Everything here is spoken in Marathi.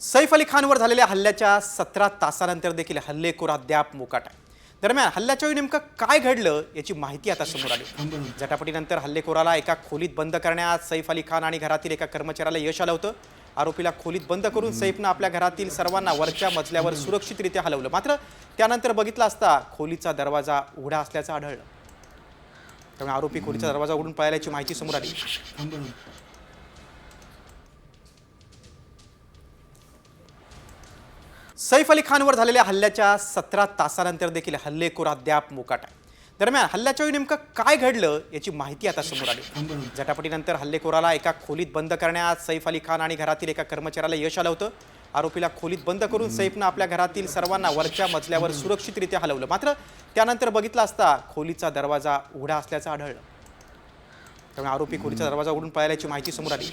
सैफ अली खानवर झालेल्या हल्ल्याच्या 17 तासानंतर देखील हल्लेखोर अद्याप मोकाट आहे। दरम्यान हल्ल्याच्या वेळी नेमकं काय घडलं याची माहिती आता समोर आली। झटापटीनंतर हल्लेखोराला एका खोलीत बंद करण्यात सैफ अली खान आणि घरातील एका कर्मचाऱ्याला यश आलं होतं। आरोपीला खोलीत बंद करून सैफनं आपल्या घरातील सर्वांना वरच्या मजल्यावर सुरक्षितरित्या हलवलं। मात्र त्यानंतर बघितलं असता खोलीचा दरवाजा उघडा असल्याचं आढळलं। त्यामुळे आरोपी खोलीचा दरवाजा उघडून पळाल्याची माहिती समोर आली। सैफ अली खानवर झालेल्या हल्ल्याच्या 17 तासानंतर देखील हल्लेखोर अद्याप मोकाट आहे। दरम्यान हल्ल्याच्या वेळी नेमकं काय घडलं याची माहिती आता समोर आली। झटापटीनंतर हल्लेखोराला एका खोलीत बंद करण्यात सैफ अली खान आणि घरातील एका कर्मचाऱ्याला यश आलं होतं। आरोपीला खोलीत बंद करून सैफनं आपल्या घरातील सर्वांना वरच्या मजल्यावर सुरक्षितरित्या हलवलं। मात्र त्यानंतर बघितलं असता खोलीचा दरवाजा उघडा असल्याचं आढळलं। त्यामुळे आरोपी खोलीचा दरवाजा उघडून पळाल्याची माहिती समोर आली।